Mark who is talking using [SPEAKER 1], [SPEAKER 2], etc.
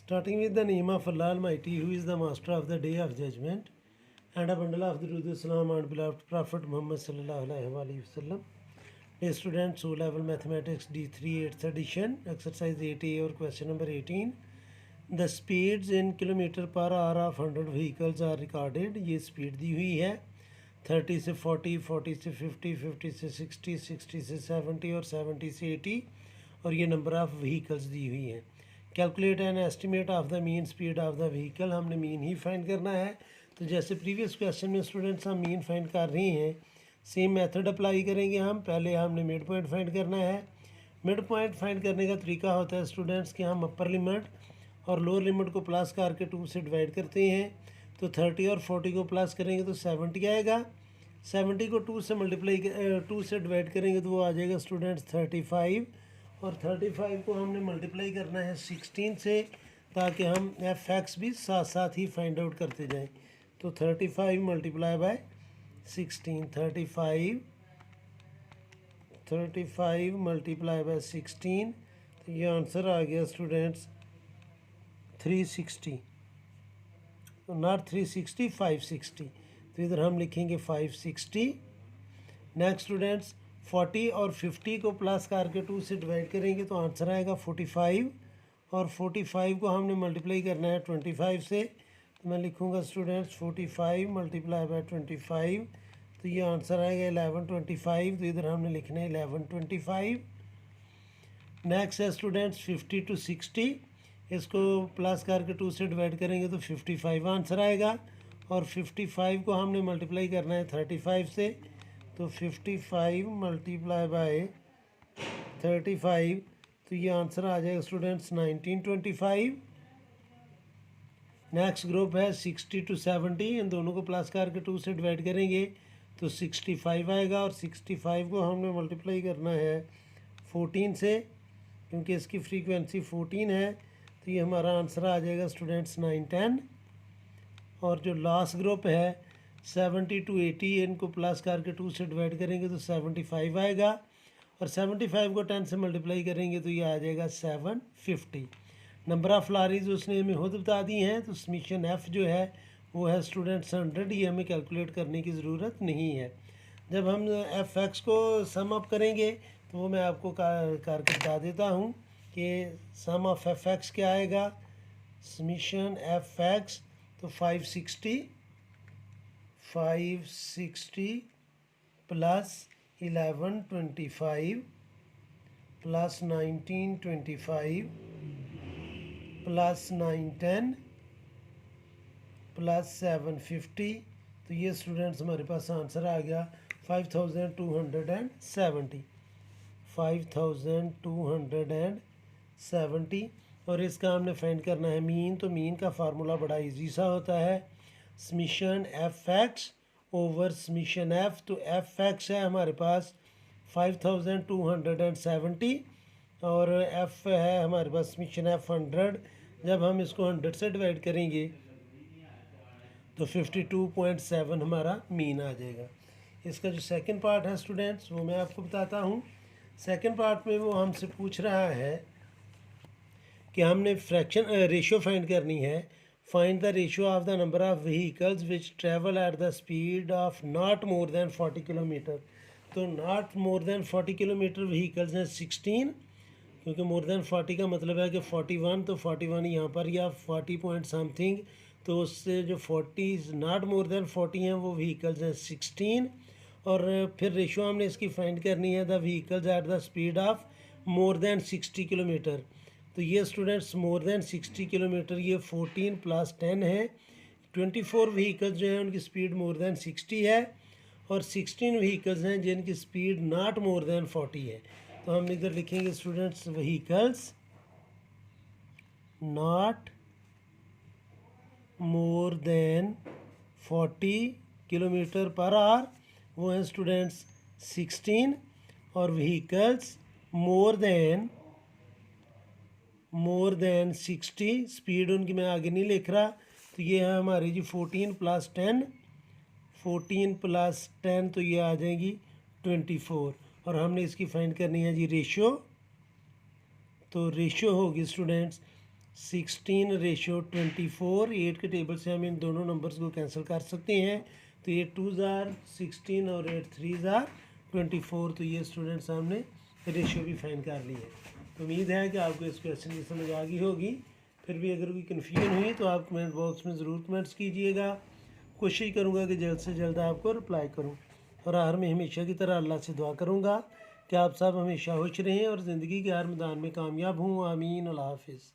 [SPEAKER 1] Starting with the name of Allah Almighty, who is the master of the day of judgment, and a bundle of the Durood Salam and beloved Prophet Muhammad sallallahu alaihi wasallam. Dear students, O level mathematics D3 8th edition, exercise 8A or question number 18. The speeds in kilometer per hour of 100 vehicles are recorded. ये speed दी हुई है 30 से 40, 40 से 50, 50 से 60, 60 से 70 और 70 से 80 और ये नंबर ऑफ़ व्हीकल्स दी हुई हैं. Calculate an estimate of the mean speed of the vehicle. हमने मीन ही फाइंड करना है. तो जैसे प्रीवियस क्वेश्चन में स्टूडेंट्स हम मीन फाइंड कर रहे हैं, सेम मेथड अप्लाई करेंगे हम. पहले हमने मिड पॉइंट फाइंड करना है. मिड पॉइंट फाइंड करने का तरीका होता है स्टूडेंट्स कि हम अपर लिमिट और लोअर लिमिट को प्लस करके 2 से डिवाइड करते हैं. तो 30 और 40 को प्लस करेंगे तो 70 आएगा. 70 को 2 से मल्टीप्लाई 2 से डिवाइड करेंगे तो वो आ जाएगा स्टूडेंट्स 35. और 35 को हमने मल्टीप्लाई करना है 16 से, ताकि हम एफ एक्स भी साथ साथ ही फाइंड आउट करते जाएं. तो 35 मल्टीप्लाई बाय 16, 35 मल्टीप्लाई बाय 16. तो ये आंसर आ गया स्टूडेंट्स 360, नॉट 360, 560. तो इधर हम लिखेंगे 560. नेक्स्ट स्टूडेंट्स 40 और 50 को प्लस करके 2 से डिवाइड करेंगे तो आंसर आएगा 45. और 45 को हमने मल्टीप्लाई करना है 25 से. तो मैं लिखूँगा स्टूडेंट्स 45 मल्टीप्लाई बाय 25. तो ये आंसर आएगा 1125. तो इधर हमने लिखना है 1125. नेक्स्ट है स्टूडेंट्स 50 to 60. इसको प्लस करके 2 से डिवाइड करेंगे तो 55 आंसर आएगा. और 55 को हमने मल्टीप्लाई करना है 35 से. तो 55 मल्टीप्लाई बाय 35. तो ये आंसर आ जाएगा स्टूडेंट्स 1925. नेक्स्ट ग्रुप है 60 to 70. इन दोनों को प्लस करके 2 से डिवाइड करेंगे तो 65 आएगा. और 65 को हमने मल्टीप्लाई करना है 14 से, क्योंकि इसकी फ्रीक्वेंसी 14 है. तो ये हमारा आंसर आ जाएगा स्टूडेंट्स 910. और जो लास्ट ग्रुप है 70 to 80, इनको प्लस करके 2 से डिवाइड करेंगे तो 75 आएगा. और 75 को 10 से मल्टीप्लाई करेंगे तो ये आ जाएगा 750. नंबर ऑफ़ लॉरीज उसने हमें खुद बता दी हैं. तो समीशन एफ़ जो है वो है स्टूडेंट्स 100. ये हमें कैलकुलेट करने की ज़रूरत नहीं है. जब हम एफ एक्स को सम अप करेंगे तो वो मैं आपको करके बता देता हूँ कि सम ऑफ एफ एक्स क्या आएगा. समीशन एफ एक्स तो 560 प्लस 1125 प्लस 1925 प्लस 910 प्लस 750. तो ये स्टूडेंट्स हमारे पास आंसर आ गया 5270. 5270. और इसका हमने फाइंड करना है मीन. तो मीन का फार्मूला बड़ा इजी सा होता है, summation F x over summation F. तो एफ एक्स है हमारे पास 5270 और एफ है हमारे पास समीशन एफ 100. जब हम इसको 100 से डिवाइड करेंगे तो 52.7 हमारा मीन आ जाएगा. इसका जो सेकंड पार्ट है स्टूडेंट्स वो मैं आपको बताता हूँ. सेकंड पार्ट में वो हमसे पूछ रहा है कि हमने फ्रैक्शन रेशियो फाइंड करनी है. Find the ratio of the number of vehicles which travel at the speed of not more than 40 kilometre. तो not more than 40 kilometre vehicles हैं 16, क्योंकि मोर देन 40 का मतलब है कि 41. तो 41 यहाँ पर या 40 पॉइंट समथिंग. तो उससे जो 40 नॉट मोर देन 40 हैं वो व्हीकल्स हैं 16. और फिर रेशियो हमने इसकी फाइंड करनी है the vehicles eight the speed of more than 60 kilometre. तो ये स्टूडेंट्स मोर देन 60 किलोमीटर ये 14 प्लस 10 है. 24 व्हीकल्स जो हैं उनकी स्पीड मोर देन 60 है. और 16 व्हीकल्स हैं जिनकी स्पीड नॉट मोर देन 40 है. तो हम इधर लिखेंगे students vehicles not more than 40 kilometre per hour वो हैं स्टूडेंट्स 16. और व्हीकल्स मोर देन 60, स्पीड उनकी मैं आगे नहीं लिख रहा. तो ये है हमारी जी 14 प्लस 10. 14 प्लस 10 तो ये आ जाएगी 24. और हमने इसकी फाइंड करनी है जी रेशियो. तो रेशियो होगी स्टूडेंट्स 16:24। 8 के टेबल से हम इन दोनों नंबर्स को कैंसिल कर सकते हैं, तो ये 2s are 16 और 8 3s are 24। तो ये स्टूडेंट सामने रेशियो भी फाइंड कर ली है। तो उम्मीद है कि आपको इस क्वेश्चन की समझ आ गई होगी। फिर भी अगर कोई कन्फ्यूजन हुई तो आप कमेंट बॉक्स में ज़रूर कमेंट्स कीजिएगा। कोशिश करूँगा कि जल्द से जल्द आपको रिप्लाई करूँ। और आखिर में हमेशा की तरह अल्लाह से दुआ करूँगा कि आप सब हमेशा खुश रहें और ज़िंदगी के हर मैदान में कामयाब हों। आमीन। अल्लाह हाफिज़।